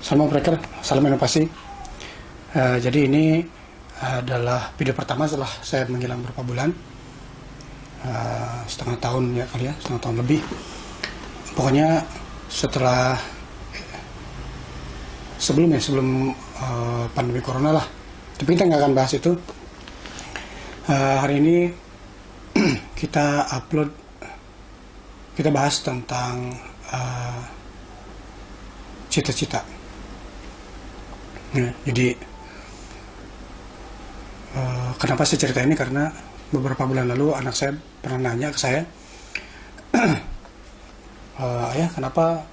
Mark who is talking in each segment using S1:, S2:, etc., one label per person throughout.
S1: Salam Breaker, salam inovasi. Jadi ini adalah video pertama setelah saya menghilang beberapa bulan, setengah tahun ya kali ya, setengah tahun lebih. Pokoknya setelah sebelum pandemi corona lah. Tapi kita nggak akan bahas itu. Hari ini kita bahas tentang cita-cita. Ya, jadi kenapa saya cerita ini, karena beberapa bulan lalu anak saya pernah nanya ke saya, ayah kenapa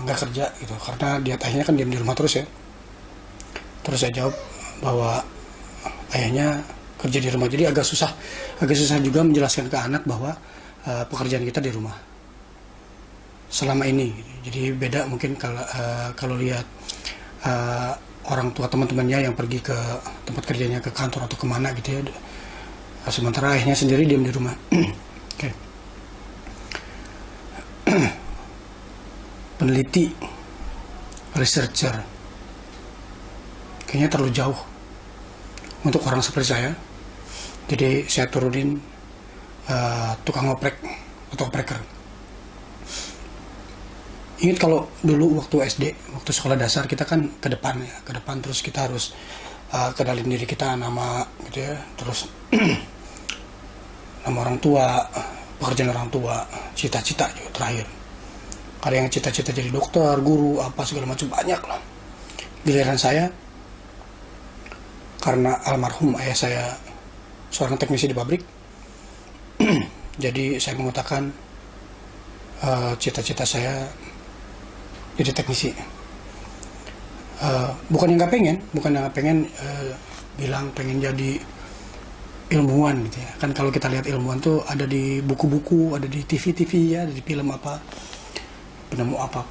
S1: nggak kerja gitu, karena dia ayahnya kan diam di rumah terus ya. Terus saya jawab bahwa ayahnya kerja di rumah, jadi agak susah juga menjelaskan ke anak bahwa pekerjaan kita di rumah selama ini. Jadi beda mungkin kalau lihat orang tua teman-temannya yang pergi ke tempat kerjanya, ke kantor atau kemana gitu ya, sementara ayahnya sendiri diam di rumah. Oke. Peneliti, researcher, kayaknya terlalu jauh untuk orang seperti saya. Jadi saya turunin tukang oprek atau opreker. Ingat kalau dulu waktu SD, waktu sekolah dasar, kita kan ke depan terus kita harus kenalin diri kita, nama gitu ya, terus nama orang tua, pekerjaan orang tua, cita-cita juga terakhir. Ada yang cita-cita jadi dokter, guru, apa segala macam, banyak lah. Giliran saya, karena almarhum ayah saya seorang teknisi di pabrik, jadi saya mengatakan cita-cita saya jadi teknisi. Bukan yang nggak pengen bilang pengen jadi ilmuwan gitu ya. Kan kalau kita lihat ilmuwan tuh ada di buku-buku, ada di TV ya, ada di film apa, penemu apa.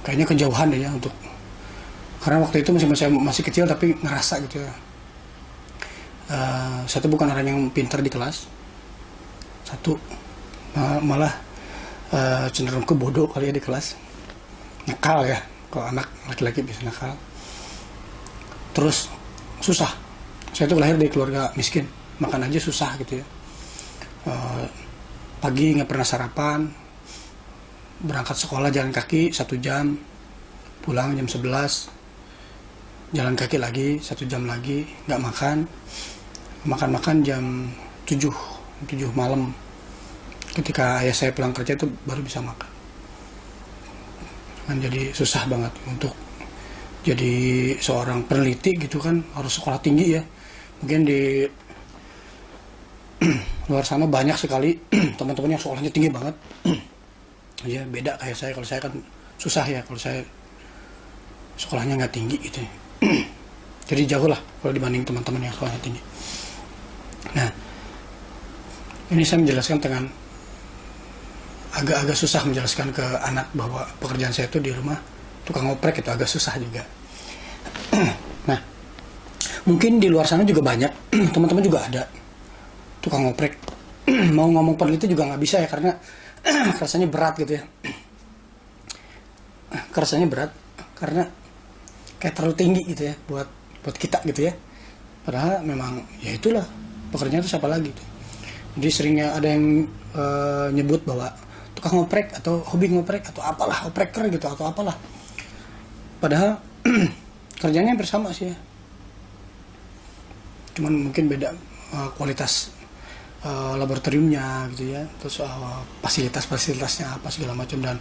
S1: Kayaknya kejauhan deh ya untuk, karena waktu itu masih kecil tapi ngerasa gitu ya. Satu, bukan orang yang pintar di kelas. Satu, malah cenderung ke bodoh kali ya di kelas. Nakal ya, kalau anak laki-laki bisa nakal. Terus susah. Saya tuh lahir dari keluarga miskin, makan aja susah gitu ya. Pagi nggak pernah sarapan, berangkat sekolah jalan kaki 1 jam, pulang jam 11, jalan kaki lagi 1 jam lagi, nggak makan jam 7 malam. Ketika ayah saya pulang kerja itu baru bisa makan. Kan jadi susah banget untuk jadi seorang peneliti gitu kan, harus sekolah tinggi ya. Mungkin di luar sana banyak sekali teman-teman yang sekolahnya tinggi banget. Ya beda kayak saya. Kalau saya kan susah ya, kalau saya sekolahnya nggak tinggi gitu. Jadi jauh lah kalau dibanding teman-teman yang sekolahnya tinggi. Nah, ini saya menjelaskan dengan agak susah menjelaskan ke anak bahwa pekerjaan saya itu di rumah tukang oprek, itu agak susah juga. Nah, mungkin di luar sana juga banyak teman-teman juga ada tukang oprek. Mau ngomong peneliti juga nggak bisa ya, karena rasanya berat gitu ya. Rasanya berat karena kayak terlalu tinggi gitu ya buat kita gitu ya. Padahal memang ya itulah pekerjaan itu, siapa lagi gitu. Jadi seringnya ada yang nyebut bahwa tukang ngoprek atau hobi ngoprek atau apalah, opreker gitu atau apalah. Padahal kerjanya hampir sama sih ya. Cuman mungkin beda kualitas laboratoriumnya gitu ya. Terus fasilitasnya apa segala macam, dan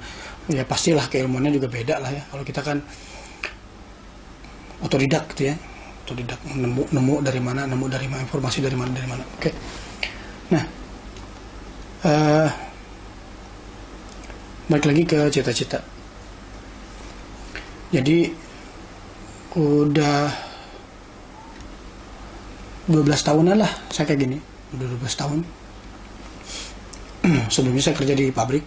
S1: ya pastilah keilmuannya juga beda lah ya. Kalau kita kan otodidak gitu ya. Otodidak, nemu dari mana, informasi dari mana. Oke. Nah, balik lagi ke cita-cita. Jadi udah 12 tahunan lah saya kayak gini. Udah 12 tahun. Sebelumnya saya kerja di pabrik,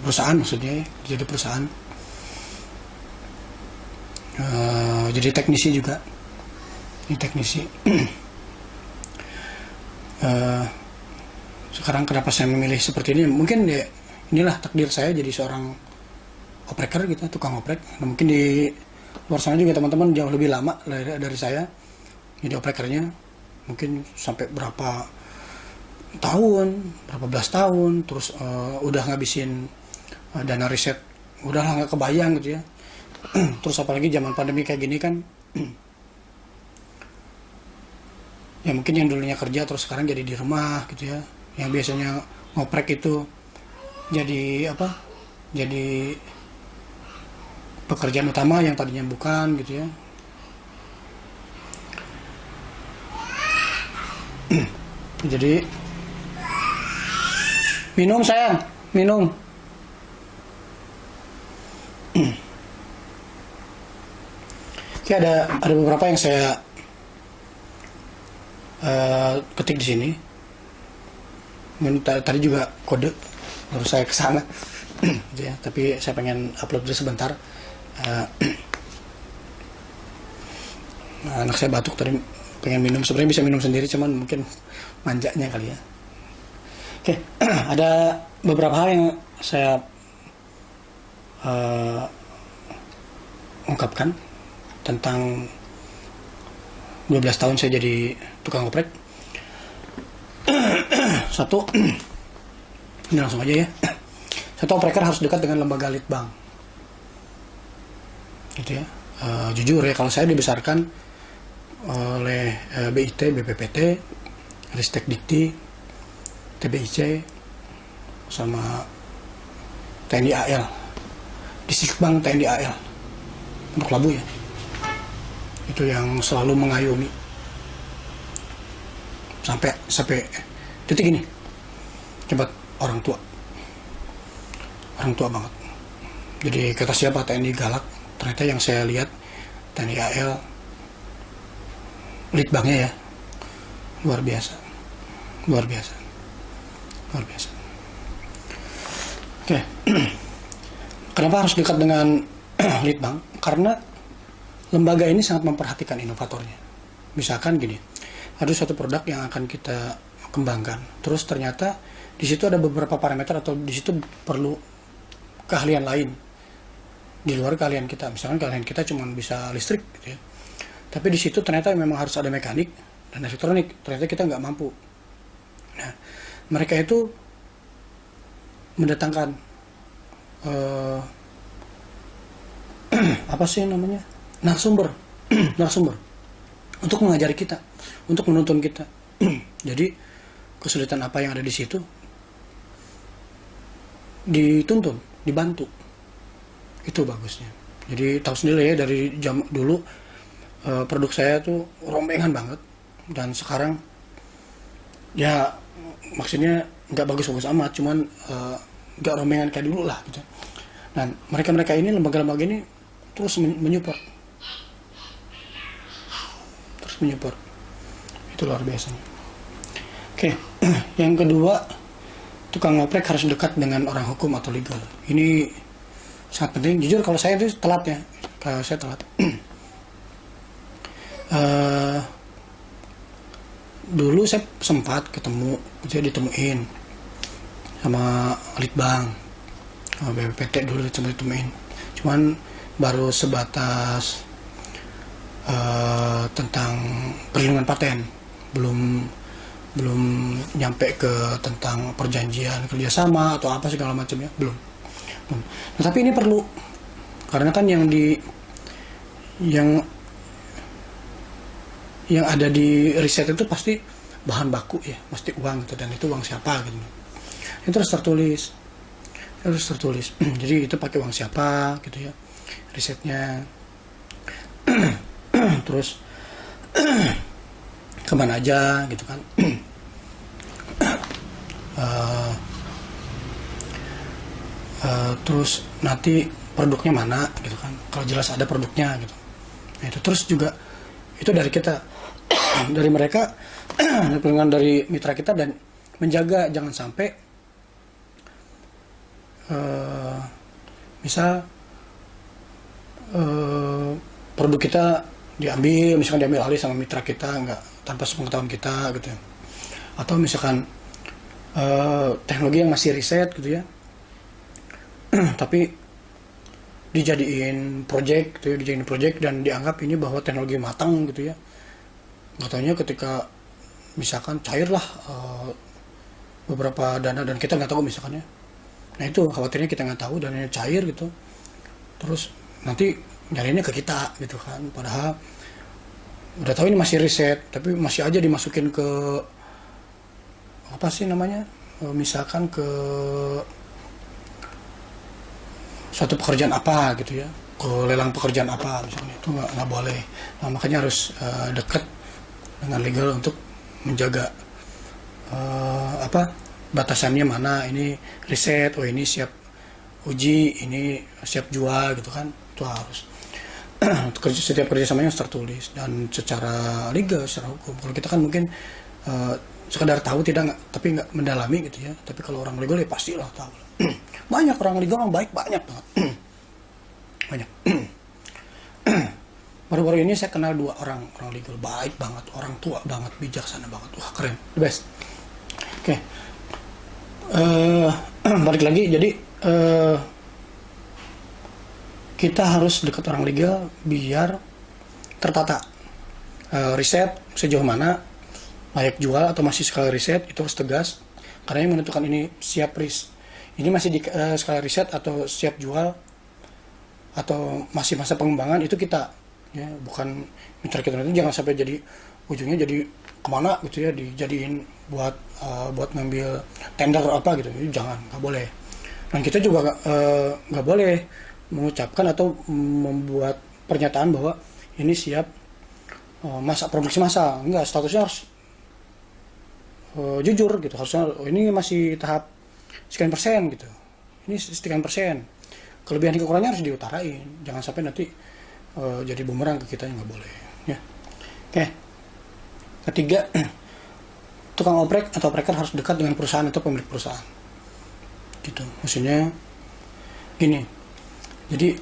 S1: perusahaan maksudnya ya, kerja di perusahaan. Jadi teknisi juga. Ini teknisi. Sekarang kenapa saya memilih seperti ini? Mungkin ya inilah takdir saya jadi seorang opreker gitu, tukang oprek. Nah, mungkin di luar sana juga teman-teman jauh lebih lama dari saya jadi oprekernya, mungkin sampai berapa tahun, berapa belas tahun, terus udah ngabisin dana riset, udah nggak kebayang gitu ya. Terus apalagi zaman pandemi kayak gini kan, ya mungkin yang dulunya kerja terus sekarang jadi di rumah gitu ya, yang biasanya ngoprek itu jadi apa, jadi pekerjaan utama yang tadinya bukan gitu ya. Jadi minum sayang, minum. Oke, ada beberapa yang saya ketik di sini. Tadi juga kode harus saya kesana, gitu ya. Tapi saya pengen upload dulu sebentar. Anak saya batuk tadi, pengen minum. Sebenarnya bisa minum sendiri, cuman mungkin manjanya kali ya. Oke, ada beberapa hal yang saya ungkapkan tentang 12 tahun saya jadi tukang oprek. Satu, ini langsung aja ya. Satu, opreker harus dekat dengan lembaga litbang. Gitu ya. Jujur ya, kalau saya dibesarkan oleh BIT, BPPT, Ristek Dikti, TBIC, sama TNI AL, di Sikbang TNI AL, untuk Labu ya. Itu yang selalu mengayomi sampai titik ini. Hebat orang tua banget. Jadi kata siapa TNI galak, ternyata yang saya lihat TNI AL litbangnya ya luar biasa. Oke. Kenapa harus dekat dengan litbang? Karena lembaga ini sangat memperhatikan inovatornya. Misalkan gini, ada suatu produk yang akan kita kembangkan, terus ternyata di situ ada beberapa parameter atau di situ perlu keahlian lain di luar keahlian kita. Misalkan keahlian kita cuma bisa listrik gitu ya, tapi di situ ternyata memang harus ada mekanik dan elektronik, ternyata kita nggak mampu. Nah, mereka itu mendatangkan apa sih namanya, narasumber untuk mengajari kita, untuk menuntun kita. Jadi kesulitan apa yang ada di situ dituntun, dibantu. Itu bagusnya. Jadi tahu sendiri ya, dari jam dulu produk saya tuh rombengan banget, dan sekarang ya maksudnya nggak bagus-bagus amat, cuman nggak rombengan kayak dulu lah gitu. Dan mereka ini, lembaga-lembaga ini terus menyupport, itu luar biasa. Oke. Yang kedua, tukang ngoprek harus dekat dengan orang hukum atau legal. Ini sangat penting. Jujur kalau saya itu telat ya, kalau saya telat. Dulu saya sempat ketemu, saya ditemuin sama litbang, sama BPPT dulu ditemuin. Cuman baru sebatas tentang perlindungan paten, belum nyampe ke tentang perjanjian kerjasama atau apa segala macamnya, belum. Nah, tapi ini perlu, karena kan yang ada di riset itu pasti bahan baku ya, pasti uang gitu, dan itu uang siapa gitu. Itu harus tertulis. Jadi itu pakai uang siapa gitu ya, risetnya. Terus kemana aja gitu kan. Terus nanti produknya mana gitu kan, kalau jelas ada produknya gitu. Nah, itu terus juga itu dari kita, dari mereka, dari mitra kita, dan menjaga jangan sampai misal produk kita misalkan diambil alih sama mitra kita nggak tanpa sepengetahuan kita gitu ya. Atau misalkan teknologi yang masih riset gitu ya, tapi dijadiin project gitu ya, dijadiin project dan dianggap ini bahwa teknologi matang gitu ya. Nggak taunya ketika misalkan cair lah beberapa dana dan kita nggak tahu misalkan ya. Nah itu khawatirnya kita nggak tahu dananya cair gitu. Terus nanti nyariinnya ke kita gitu kan. Padahal udah tahu ini masih riset, tapi masih aja dimasukin ke apa sih namanya? Misalkan ke suatu pekerjaan apa gitu ya, ke lelang pekerjaan apa misalnya, itu nggak boleh. Nah makanya harus dekat dengan legal untuk menjaga apa batasannya mana, ini riset, oh ini siap uji, ini siap jual gitu kan, itu harus. Setiap kerjasamanya harus tertulis dan secara legal, secara hukum. Kalau kita kan mungkin sekadar tahu tidak nggak, tapi nggak mendalami gitu ya. Tapi kalau orang legal ya pastilah tahu. Banyak orang legal yang baik, banyak banget. Banyak. Baru-baru ini saya kenal 2 orang legal baik banget, orang tua banget, bijaksana banget, wah keren, the best. Oke, balik lagi, jadi kita harus dekat orang legal biar tertata. Riset sejauh mana, layak jual atau masih skala riset, itu harus tegas. Karena yang menentukan ini siap ini masih di skala riset atau siap jual atau masih masa pengembangan, itu kita ya, bukan mitra kita itu jangan sampai jadi ujungnya jadi kemana gitu ya, dijadiin buat ngambil tender apa gitu, jangan, nggak boleh. Dan kita juga nggak boleh mengucapkan atau membuat pernyataan bahwa ini siap masa produksi massa, enggak, statusnya harus jujur gitu, harusnya ini masih tahap sekian persen gitu, ini sekian persen, kelebihan kekurangannya harus diutarain, jangan sampai nanti jadi bumerang ke kita, nggak boleh ya. Oke, ketiga, tukang oprek atau opreker harus dekat dengan perusahaan atau pemilik perusahaan gitu. Maksudnya gini, jadi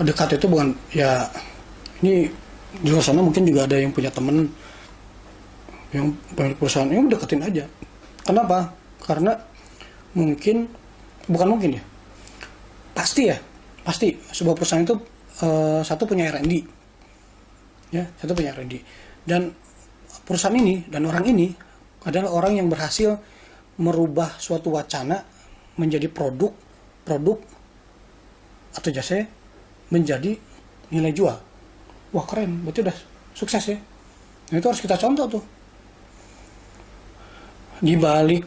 S1: dekat itu bukan ya, ini di luar sana mungkin juga ada yang punya temen yang pemilik perusahaan, yang deketin aja. Kenapa? Karena bukan mungkin ya, pasti sebuah perusahaan itu satu punya R&D ya, dan perusahaan ini dan orang ini adalah orang yang berhasil merubah suatu wacana menjadi produk atau jasa menjadi nilai jual. Wah keren, berarti udah sukses ya. Nah itu harus kita contoh tuh. Di balik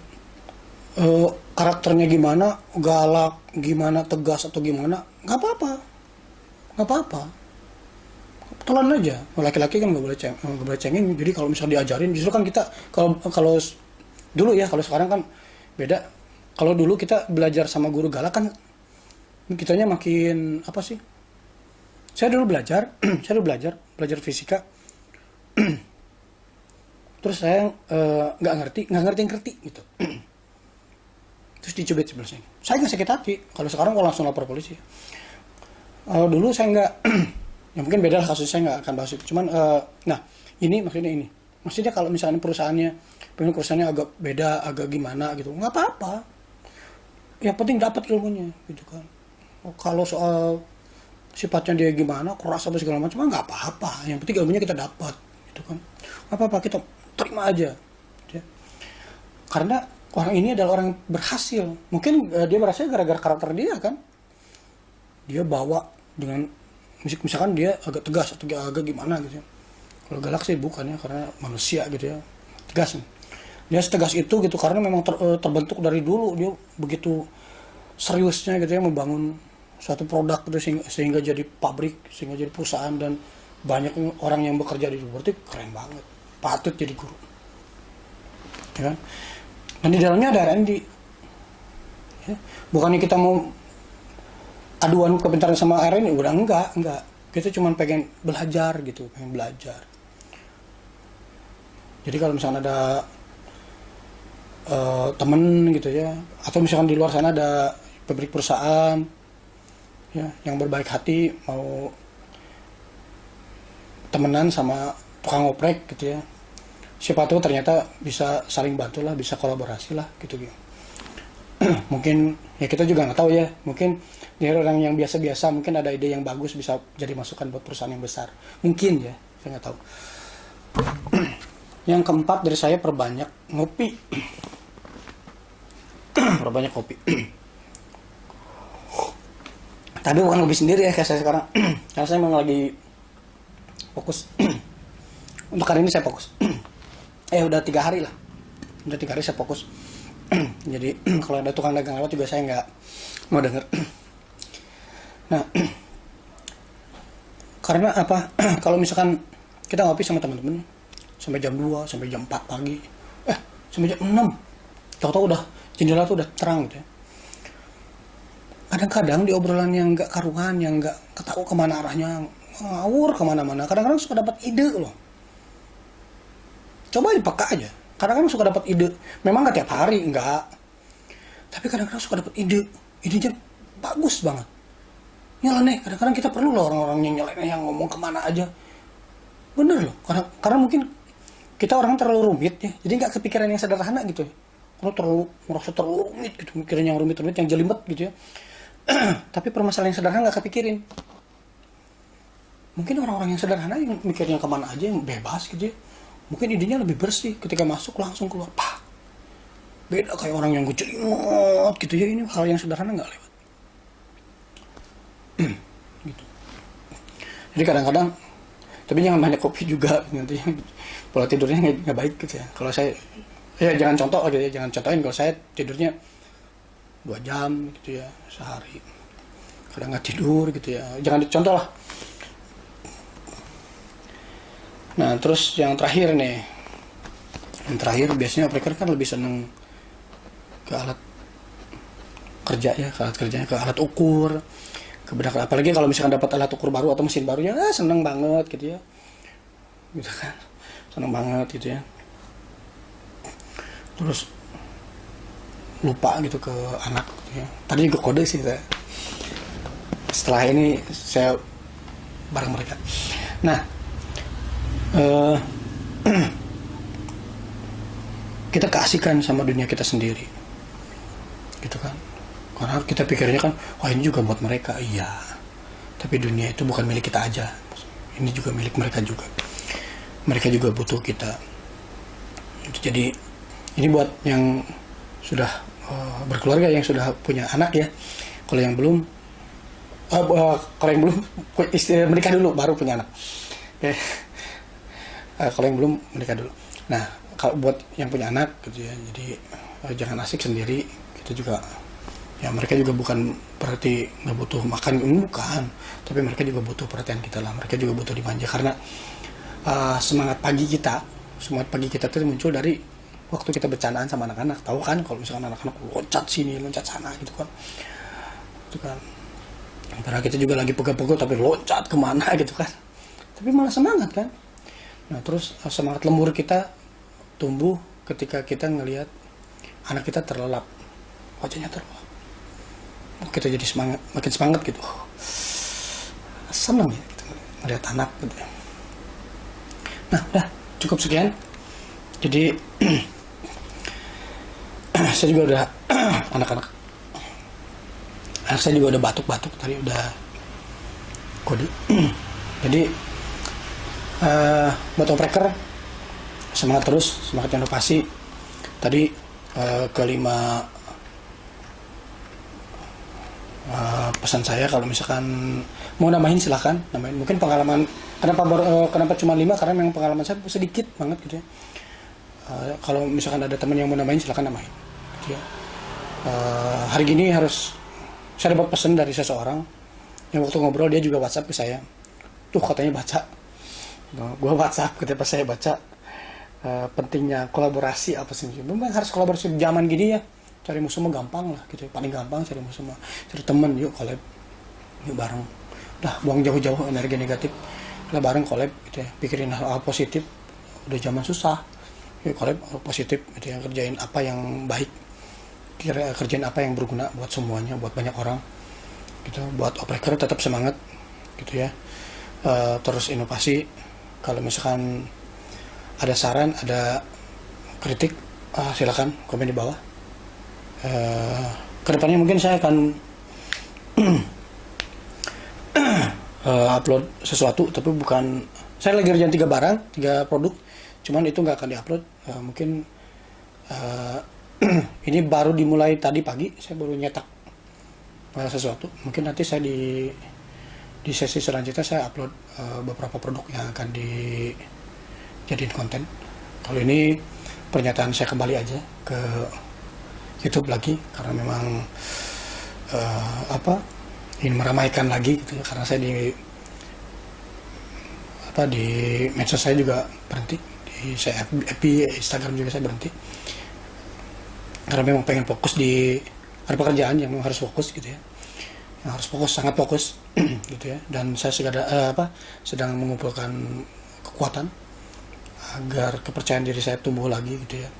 S1: karakternya gimana, galak, gimana, tegas atau gimana, nggak apa-apa. Telan aja. Laki-laki kan nggak boleh cengeng. Jadi kalau misalnya diajarin, justru kan kita kalau dulu ya, kalau sekarang kan beda. Kalau dulu kita belajar sama guru galak kan, kitanya makin apa sih? Saya dulu belajar fisika. Terus saya nggak ngerti gitu. Terus dicubit sebelah sini. Saya nggak sakit hati. Kalau sekarang kalau langsung lapor polisi. Dulu saya nggak, ya mungkin beda lah kasusnya, saya nggak akan bahas itu. Cuman, nah ini maksudnya kalau misalnya pemilik perusahaannya agak beda, agak gimana gitu, nggak apa-apa. Yang penting dapat ilmunya, gitu kan. Kalau soal sifatnya dia gimana, keras atau segala macam, nggak apa-apa. Yang penting ilmunya kita dapat, gitu kan. Nggak apa-apa, kita terima aja. Ya. Karena orang ini adalah orang berhasil. Mungkin dia berhasil gara-gara karakter dia kan. Dia bawa dengan misalkan dia agak tegas atau agak gimana gitu ya. Kalau galak sih bukan ya, karena manusia gitu ya, tegas. Dia setegas itu gitu karena memang terbentuk dari dulu, dia begitu seriusnya gitu ya membangun suatu produk gitu, sehingga jadi pabrik, sehingga jadi perusahaan dan banyak orang yang bekerja di situ. Berarti keren banget, patut jadi guru ya. Dan di dalamnya ada R&D ya. Bukannya kita mau aduan kepintaran sama R&D, udah enggak, kita cuma pengen belajar gitu, jadi kalau misalnya ada temen gitu ya, atau misalkan di luar sana ada pemilik perusahaan ya yang berbaik hati mau temenan sama tukang oprek gitu ya, siapa tahu ternyata bisa saling bantu lah, bisa kolaborasi lah gitu. mungkin ya kita juga nggak tahu ya, mungkin dari orang yang biasa-biasa mungkin ada ide yang bagus bisa jadi masukan buat perusahaan yang besar, mungkin ya, saya nggak tahu. Yang keempat dari saya, perbanyak ngopi. Perbanyak kopi. Tapi bukan ngopi sendiri ya kayak saya sekarang. Karena saya memang lagi fokus. Untuk hari ini saya fokus. Udah 3 hari lah. Udah 3 hari saya fokus. Jadi kalau ada tukang dagang lewat juga saya nggak mau denger. Nah, karena apa? Kalau misalkan kita ngopi sama teman-teman sampai jam 2, sampai jam 4 pagi, sampai jam 6, tahu-tahu udah jendela tuh udah terang gitu ya. Kadang-kadang di obrolan yang nggak karuan, yang nggak tahu kemana arahnya, ngawur kemana-mana, kadang-kadang suka dapat ide loh. Coba dipeka aja, kadang-kadang suka dapat ide. Memang nggak tiap hari, nggak, tapi kadang-kadang suka dapat idenya bagus banget. Nyeleneh, kadang-kadang kita perlu loh orang-orang yang nyeleneh, yang ngomong kemana aja. Bener loh, karena mungkin kita orang terlalu rumit ya, jadi nggak kepikiran yang sederhana gitu ya. Kalau merasa terlalu rumit gitu, mikirin yang rumit-rumit, yang jelimet gitu ya. Tapi permasalahan yang sederhana nggak kepikirin. Mungkin orang-orang yang sederhana yang mikirnya kemana aja, yang bebas gitu ya, mungkin idenya lebih bersih, ketika masuk langsung keluar, pak. Beda kayak orang yang gejelimet gitu ya, ini hal yang sederhana nggak lewat. Gitu. Jadi kadang-kadang, tapi jangan banyak kopi juga, nanti pola tidurnya nggak baik gitu ya. Kalau saya, jangan contoh gitu ya, jangan contohin kalau saya tidurnya 2 jam gitu ya sehari, kadang nggak tidur gitu ya, jangan dicontoh lah. Nah terus yang terakhir nih, biasanya operator kan lebih seneng ke alat kerja ya, ke alat ukur, apalagi kalau misalkan dapat alat ukur baru atau mesin baru ya, seneng banget gitu ya, gitu kan, seneng banget gitu ya. Terus lupa gitu ke anak gitu ya. Tadi juga kode sih saya. Setelah ini saya bareng mereka. Nah, kita keasikan sama dunia kita sendiri, gitu kan? Karena kita pikirnya kan, wah ini juga buat mereka, iya. Tapi dunia itu bukan milik kita aja. Ini juga milik mereka juga. Mereka juga butuh kita. Jadi ini buat yang sudah berkeluarga, yang sudah punya anak ya. Kalau yang belum, menikah dulu baru punya anak. Kalau yang belum, menikah dulu. Nah, kalau buat yang punya anak gitu ya, jadi jangan asik sendiri. Kita juga, ya mereka juga bukan berarti nggak butuh makan, bukan. Tapi mereka juga butuh perhatian kita lah. Mereka juga butuh dimanja, karena semangat pagi kita itu muncul dari waktu kita bercandaan sama anak-anak. Tahu kan kalau misalkan anak-anak loncat sini loncat sana gitu kan, itu kan padahal kita juga lagi pegel-pegel tapi loncat kemana gitu kan, tapi malah semangat kan. Nah terus semangat lembur kita tumbuh ketika kita ngelihat anak kita terlelap, wajahnya terlelap, kita jadi makin semangat gitu, seneng ya gitu, ngelihat anak gitu ya. Nah udah cukup sekian. Jadi saya juga udah anak saya juga udah batuk-batuk tadi, udah kode. Jadi buat opreker, semangat terus, semangat inovasi. Tadi kelima pesan saya, kalau misalkan mau nambahin silahkan nambahin. Mungkin pengalaman, kenapa cuma 5, karena memang pengalaman saya sedikit banget gitu ya. Kalau misalkan ada teman yang mau nambahin silahkan nambahin gitu ya. Hari gini saya dapat pesan dari seseorang yang waktu ngobrol dia juga WhatsApp ke saya, tuh katanya baca, gue WhatsApp ketika saya baca pentingnya kolaborasi apa sih. Memang harus kolaborasi zaman gini ya, cari musuh mah gampang lah gitu ya. Paling gampang cari musuh mah, cari temen, yuk collab, yuk bareng, udah buang jauh-jauh energi negatif, kita bareng collab gitu ya. Pikirin hal positif, udah zaman susah, yuk collab positif gitu ya. Kerjain apa yang baik, kerjain apa yang berguna buat semuanya, buat banyak orang gitu. Buat opreker tetap semangat gitu ya. Terus inovasi. Kalau misalkan ada saran, ada kritik, silakan komen di bawah. kedepannya mungkin saya akan upload sesuatu, tapi bukan, saya lagi kerjaan 3 produk, cuman itu nggak akan diupload. Mungkin ini baru dimulai tadi pagi, saya baru nyetak sesuatu. Mungkin nanti saya di sesi selanjutnya saya upload beberapa produk yang akan dijadiin konten. Kalau ini pernyataan saya kembali aja ke YouTube lagi, karena memang ingin meramaikan lagi gitu ya, karena saya di medsos saya juga berhenti, di saya FB, Instagram juga saya berhenti, karena memang pengen fokus ada pekerjaan yang memang harus fokus gitu ya, yang harus fokus, sangat fokus gitu ya. Dan saya sedang mengumpulkan kekuatan agar kepercayaan diri saya tumbuh lagi gitu ya.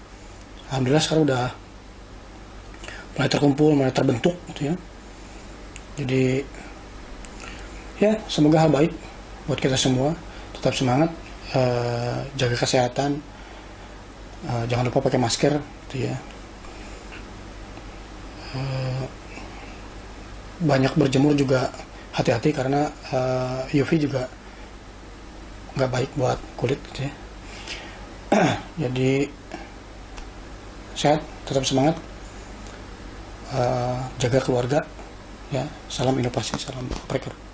S1: Alhamdulillah sekarang udah mulai terkumpul, mulai terbentuk gitu ya. Jadi ya, semoga hal baik buat kita semua. Tetap semangat, jaga kesehatan, jangan lupa pakai masker gitu ya. Banyak berjemur juga hati-hati, karena UV juga nggak baik buat kulit gitu ya. Jadi sehat, tetap semangat, jaga keluarga ya. Salam inovasi, salam breaker.